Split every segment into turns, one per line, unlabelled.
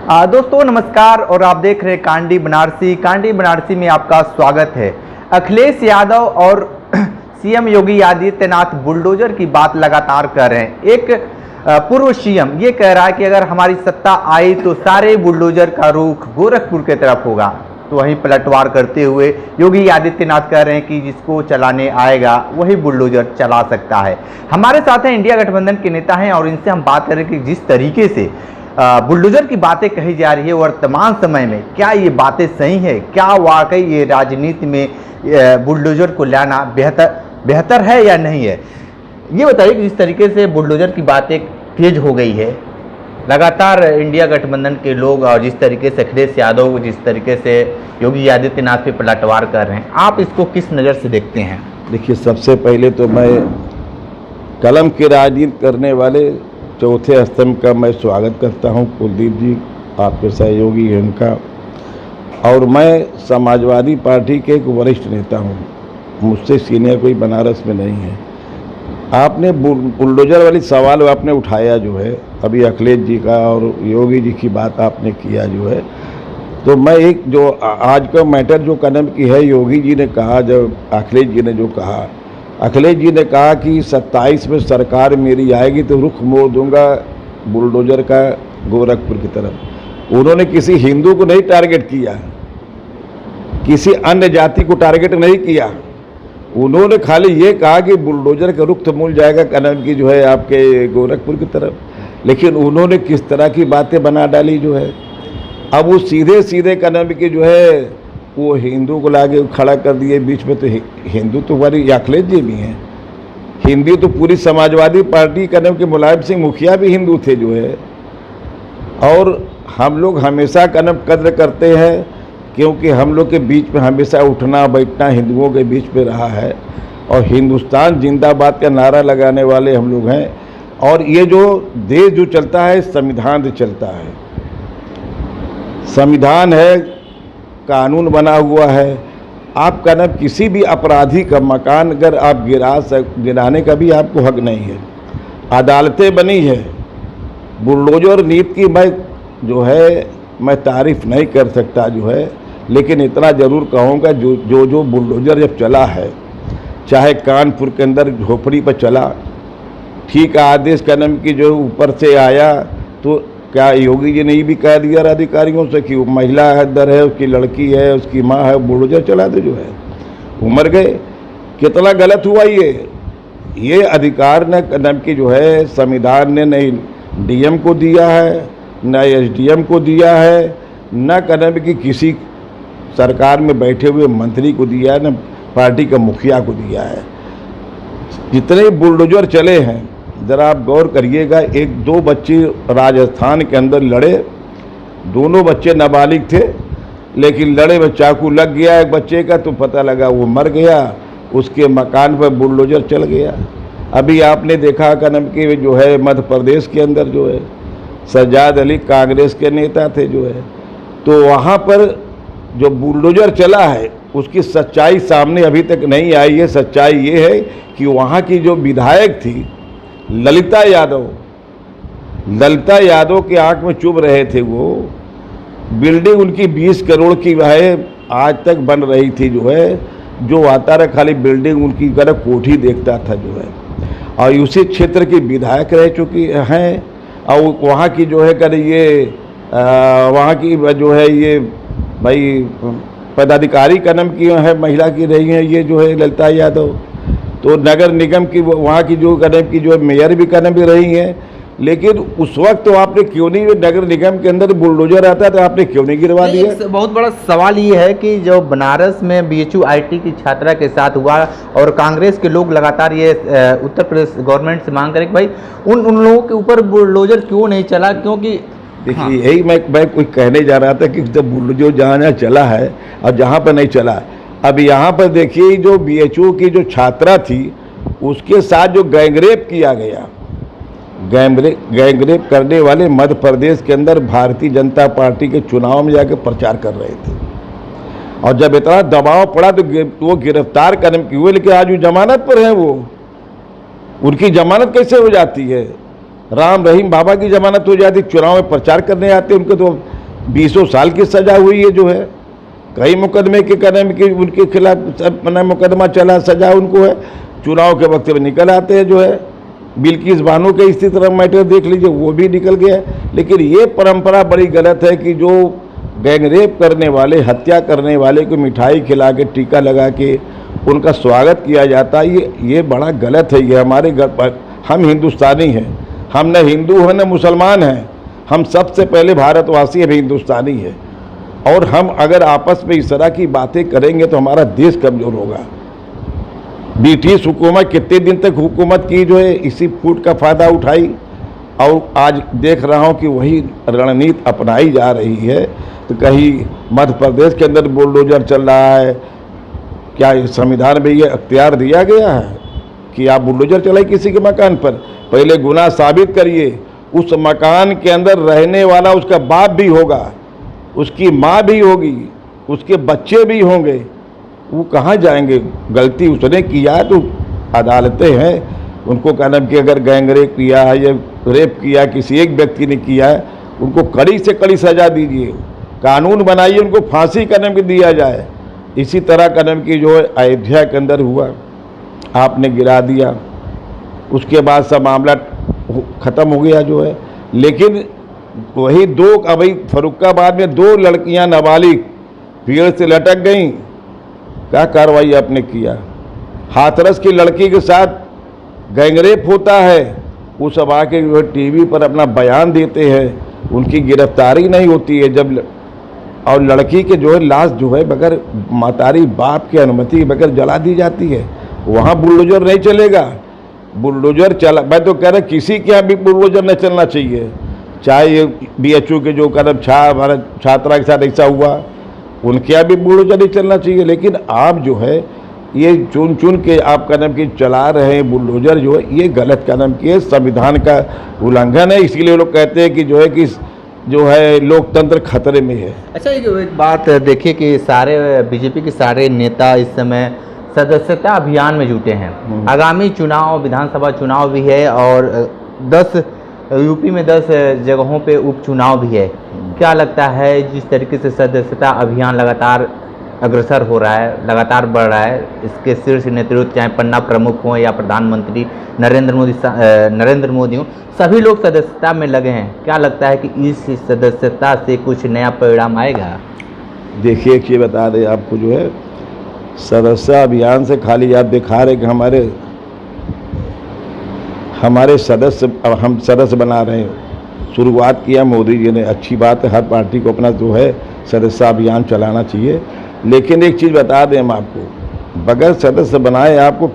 दोस्तों नमस्कार और आप देख रहे हैं कांडी बनारसी में आपका स्वागत है। अखिलेश यादव और सीएम योगी आदित्यनाथ बुलडोजर की बात लगातार कर रहे हैं। एक पूर्व सीएम ये कह रहा है कि अगर हमारी सत्ता आई तो सारे बुलडोजर का रुख गोरखपुर की तरफ होगा, तो वहीं पलटवार करते हुए योगी आदित्यनाथ कह रहे हैं कि जिसको चलाने आएगा वही बुलडोजर चला सकता है। हमारे साथ हैं इंडिया गठबंधन के नेता हैं और इनसे हम बात करें कि जिस तरीके से बुलडोजर की बातें कही जा रही है वर्तमान समय में, क्या ये बातें सही है? क्या वाकई ये राजनीति में बुलडोजर को लाना बेहतर है या नहीं है? ये बताइए कि जिस तरीके से बुलडोजर की बातें तेज हो गई है, लगातार इंडिया गठबंधन के लोग और जिस तरीके से अखिलेश यादव जिस तरीके से योगी आदित्यनाथ पे पलटवार कर रहे हैं, आप इसको किस नज़र से देखते हैं?
देखिए, सबसे पहले तो मैं कलम की राजनीति करने वाले चौथे स्तंभ का मैं स्वागत करता हूं। कुलदीप जी आपके सहयोगी हैं उनका, और मैं समाजवादी पार्टी के एक वरिष्ठ नेता हूं, मुझसे सीनियर कोई बनारस में नहीं है। आपने बुलडोजर वाली सवाल आपने उठाया जो है, अभी अखिलेश जी का और योगी जी की बात आपने किया जो है, तो मैं एक जो आज का मैटर जो कदम की है, योगी जी ने कहा, जब अखिलेश जी ने जो कहा, अखिलेश जी ने कहा कि 27 में सरकार मेरी आएगी तो रुख मोड़ दूंगा बुलडोजर का गोरखपुर की तरफ। उन्होंने किसी हिंदू को नहीं टारगेट किया, किसी अन्य जाति को टारगेट नहीं किया, उन्होंने खाली ये कहा कि बुलडोजर का रुख तो मुड़ जाएगा कदम की जो है आपके गोरखपुर की तरफ। लेकिन उन्होंने किस तरह की बातें बना डाली जो है, अब वो सीधे सीधे कदम की जो है वो हिंदू को लाके खड़ा कर दिए बीच में। तो हिंदू तो हमारी अखिलेश जी भी हैं, हिंदू तो पूरी समाजवादी पार्टी कदम के मुलायम सिंह मुखिया भी हिंदू थे जो है। और हम लोग हमेशा कदम कद्र करते हैं, क्योंकि हम लोग के बीच में हमेशा उठना बैठना हिंदुओं के बीच में रहा है, और हिंदुस्तान जिंदाबाद का नारा लगाने वाले हम लोग हैं। और ये जो देश जो चलता है संविधान से चलता है, संविधान है, कानून बना हुआ है। आप कदम किसी भी अपराधी का मकान अगर आप गिराने का भी आपको हक नहीं है। अदालतें बनी है। बुलडोजर नीति की मैं जो है मैं तारीफ नहीं कर सकता जो है, लेकिन इतना ज़रूर कहूँगा जो बुलडोजर जब चला है, चाहे कानपुर के अंदर झोपड़ी पर चला, ठीक आदेश कदम की जो ऊपर से आया, तो क्या योगी जी ने ये भी कह दिया अधिकारियों से कि वो महिला है, दर है, उसकी लड़की है, उसकी माँ है, बुलडोजर चला दे जो है, वो मर गए। कितना गलत हुआ ये अधिकार ने कदम की जो है संविधान ने नहीं डीएम को दिया है, न एसडीएम को दिया है, न कदम की किसी सरकार में बैठे हुए मंत्री को दिया है, न पार्टी का मुखिया को दिया है। जितने बुलडोजर चले हैं, ज़रा आप गौर करिएगा, एक दो बच्चे राजस्थान के अंदर लड़े, दोनों बच्चे नाबालिग थे, लेकिन लड़े में चाकू लग गया एक बच्चे का, तो पता लगा वो मर गया, उसके मकान पर बुलडोजर चल गया। अभी आपने देखा कदम के जो है मध्य प्रदेश के अंदर जो है सज्जाद अली कांग्रेस के नेता थे जो है, तो वहाँ पर जो बुलडोजर चला है उसकी सच्चाई सामने अभी तक नहीं आई है। सच्चाई ये है कि वहाँ की जो विधायक थी ललिता यादव के आंख में चुभ रहे थे, वो बिल्डिंग उनकी 20 करोड़ की है, आज तक बन रही थी जो है, जो आता रहा खाली बिल्डिंग उनकी कर कोठी देखता था जो है, और उसी क्षेत्र की विधायक रह चुकी हैं। और वहाँ की जो है कर ये वहाँ की जो है ये भाई पदाधिकारी कदम की है, महिला की रही हैं ये जो है ललिता यादव। तो नगर निगम की वहाँ की जो कदम की जो मेयर भी कदम भी रही हैं, लेकिन उस वक्त तो आपने क्यों नहीं, नगर निगम के अंदर बुलडोजर आता तो आपने क्यों नहीं गिरवा दिया?
बहुत बड़ा सवाल ये है कि जो बनारस में बीएचयू आईटी की छात्रा के साथ हुआ, और कांग्रेस के लोग लगातार ये उत्तर प्रदेश गवर्नमेंट से मांग करें कि भाई उन लोगों के ऊपर बुलडोजर क्यों नहीं चला, क्योंकि
देखिए यही मैं कोई कहने जा रहा था कि जब बुलडोजर जहाँ चला है और जहाँ पर नहीं चला। अब यहाँ पर देखिए, जो बीएचयू की जो छात्रा थी उसके साथ जो गैंगरेप किया गया, गैंगरेप करने वाले मध्य प्रदेश के अंदर भारतीय जनता पार्टी के चुनाव में जाकर प्रचार कर रहे थे, और जब इतना दबाव पड़ा तो वो गिरफ्तार कदम की हुए, लेकिन आज वो जमानत पर है। वो उनकी जमानत कैसे हो जाती है? राम रहीम बाबा की जमानत हो जाती, चुनाव में प्रचार करने आते, उनको तो 20 साल की सजा हुई है जो है, कई मुकदमे के कदम की उनके खिलाफ मुकदमा चला, सजा उनको है, चुनाव के वक्त में निकल आते हैं जो है। बिल्किस बानो के इसी तरह मैटर देख लीजिए, वो भी निकल गया। लेकिन ये परंपरा बड़ी गलत है कि जो गैंगरेप करने वाले, हत्या करने वाले को मिठाई खिला के, टीका लगा के उनका स्वागत किया जाता है, ये बड़ा गलत है। ये हमारे हम हिंदुस्तानी हैं, हम न हिंदू हैं न मुसलमान हैं, हम सबसे पहले भारतवासी हैं, हिंदुस्तानी है। और हम अगर आपस में इस तरह की बातें करेंगे तो हमारा देश कमज़ोर होगा। ब्रिटिश हुकूमत कितने दिन तक हुकूमत की जो है, इसी फूट का फ़ायदा उठाई, और आज देख रहा हूँ कि वही रणनीति अपनाई जा रही है। तो कहीं मध्य प्रदेश के अंदर बुलडोजर चल रहा है, क्या संविधान में ये अख्तियार दिया गया है कि आप बुलडोजर चलाइए किसी के मकान पर? पहले गुनाह साबित करिए, उस मकान के अंदर रहने वाला उसका बाप भी होगा, उसकी माँ भी होगी, उसके बच्चे भी होंगे, वो कहाँ जाएंगे? गलती उसने किया है तो अदालतें हैं, उनको कहना कि अगर गैंगरेप किया है या रेप किया किसी एक व्यक्ति ने किया है, उनको कड़ी से कड़ी सज़ा दीजिए, कानून बनाइए, उनको फांसी का नाम दिया जाए। इसी तरह कदम की जो है अयोध्या के अंदर हुआ, आपने गिरा दिया, उसके बाद सब मामला ख़त्म हो गया जो है। लेकिन वही दो, अभी फरुखाबाद में 2 लड़कियां नाबालिग पेड़ से लटक गईं, क्या कार्रवाई आपने किया? हाथरस की लड़की के साथ गैंगरेप होता है, वो सब आके जो है टीवी पर अपना बयान देते हैं, उनकी गिरफ्तारी नहीं होती है। जब और लड़की के जो है लाश जो है बगैर मातारी बाप की अनुमति के बगैर जला दी जाती है, वहाँ बुलडोजर नहीं चलेगा। बुलडोजर चला, मैं तो कह रहा किसी के यहाँ भी बुलडोजर नहीं चलना चाहिए, चाहे ये BHU के जो कदम छात्रा के साथ ऐसा हुआ, उनके यहाँ भी बुलडोजर नहीं चलना चाहिए। लेकिन आप जो है ये चुन चुन के आप कदम की चला रहे हैं बुलडोजर, जो है ये गलत कदम की, संविधान का उल्लंघन है। इसीलिए लोग कहते हैं कि जो है कि जो है लोकतंत्र खतरे में है।
अच्छा, एक बात देखिए कि सारे बीजेपी के सारे नेता इस समय सदस्यता अभियान में जुटे हैं। आगामी चुनाव, विधानसभा चुनाव भी है और 10 यूपी में 10 जगहों पे उपचुनाव भी है। क्या लगता है जिस तरीके से सदस्यता अभियान लगातार अग्रसर हो रहा है, लगातार बढ़ रहा है, इसके शीर्ष नेतृत्व चाहे पन्ना प्रमुख हों या प्रधानमंत्री नरेंद्र मोदी हों, सभी लोग सदस्यता में लगे हैं, क्या लगता है कि इस सदस्यता से कुछ नया परिणाम आएगा? देखिए,
एक ये बता दें आपको, जो है सदस्य अभियान से खाली आप दिखा रहे कि हमारे सदस्य, हम सदस्य बना रहे हैं। शुरुआत किया मोदी जी ने, अच्छी बात है, हर पार्टी को अपना जो है सदस्य अभियान चलाना चाहिए। लेकिन एक चीज़ बता दें हम आपको, बगैर सदस्य बनाए आपको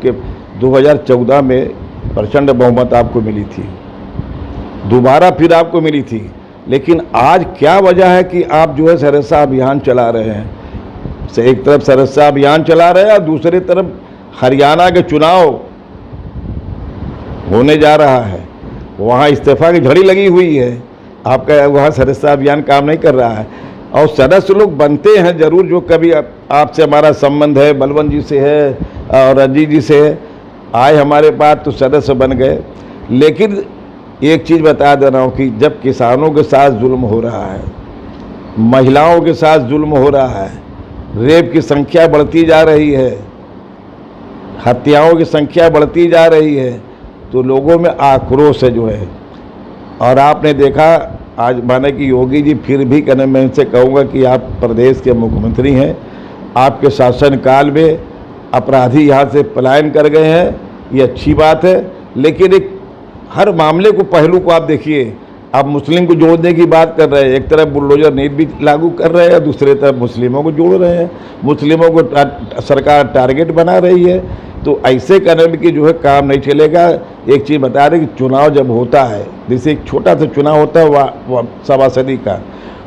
2014 में प्रचंड बहुमत आपको मिली थी, दोबारा फिर आपको मिली थी। लेकिन आज क्या वजह है कि आप जो है सदस्य अभियान चला रहे हैं? एक तरफ सदस्य अभियान चला रहे हैं और दूसरी तरफ हरियाणा के चुनाव होने जा रहा है, वहाँ इस्तीफा की झड़ी लगी हुई है, आपका वहाँ सदस्य अभियान काम नहीं कर रहा है। और सदस्य लोग बनते हैं जरूर, जो कभी आपसे हमारा संबंध है, बलवंत जी से है और रंजीत जी से है, आए हमारे पास तो सदस्य बन गए। लेकिन एक चीज़ बता दे रहा हूँ कि जब किसानों के साथ जुल्म हो रहा है, महिलाओं के साथ जुल्म हो रहा है, रेप की संख्या बढ़ती जा रही है, हत्याओं की संख्या बढ़ती जा रही है, तो लोगों में आक्रोश है जो है। और आपने देखा आज, माने कि योगी जी फिर भी कहने, मैं इनसे कहूँगा कि आप प्रदेश के मुख्यमंत्री हैं, आपके शासनकाल में अपराधी यहाँ से पलायन कर गए हैं, ये अच्छी बात है। लेकिन एक हर मामले को, पहलू को आप देखिए, आप मुस्लिम को जोड़ने की बात कर रहे हैं, एक तरफ बुलडोजर नीति भी लागू कर रहे हैं, दूसरी तरफ मुस्लिमों को जोड़ रहे हैं, मुस्लिमों को सरकार टारगेट बना रही है। तो ऐसे करने की जो है काम नहीं चलेगा। एक चीज़ बता दें कि चुनाव जब होता है, जैसे एक छोटा सा चुनाव होता है सभासदी का,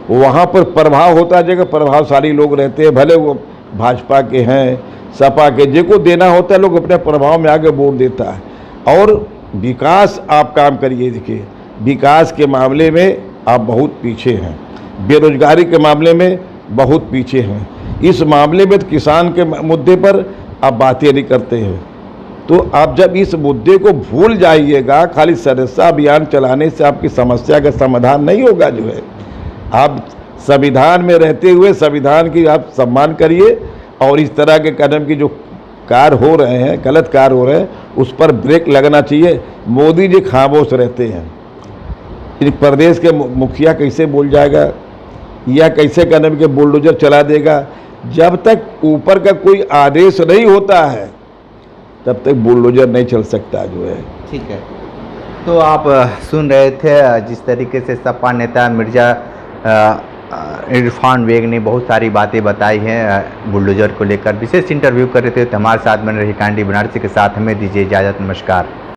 वहाँ पर प्रभाव होता है, जगह प्रभावशाली लोग रहते हैं, भले वो भाजपा के हैं, सपा के, जिनको देना होता है लोग अपने प्रभाव में आगे वोट देता है। और विकास आप काम करिए, देखिए विकास के मामले में आप बहुत पीछे हैं, बेरोजगारी के मामले में बहुत पीछे हैं, इस मामले में तो किसान के मुद्दे पर आप बातें नहीं करते हैं। तो आप जब इस मुद्दे को भूल जाइएगा, खाली सदस्य अभियान चलाने से आपकी समस्या का समाधान नहीं होगा। जो है आप संविधान में रहते हुए संविधान की आप सम्मान करिए और इस तरह के कदम की जो कार्य हो रहे हैं, गलत कार्य हो रहे हैं, उस पर ब्रेक लगना चाहिए। मोदी जी खामोश रहते हैं। इन प्रदेश के मुखिया कैसे बोल जाएगा या कैसे कदम के बुलडोजर चला देगा? जब तक ऊपर का कोई आदेश नहीं होता है तब तक बुलडोजर नहीं चल सकता जो है।
ठीक है, तो आप सुन रहे थे जिस तरीके से सपा नेता मिर्जा इरफान बेग ने बहुत सारी बातें बताई हैं बुलडोजर को लेकर। विशेष इंटरव्यू कर रहे थे, तो हमारे साथ बन रही कांडी बनारसी के साथ हमें दीजिए इजाज़त। नमस्कार।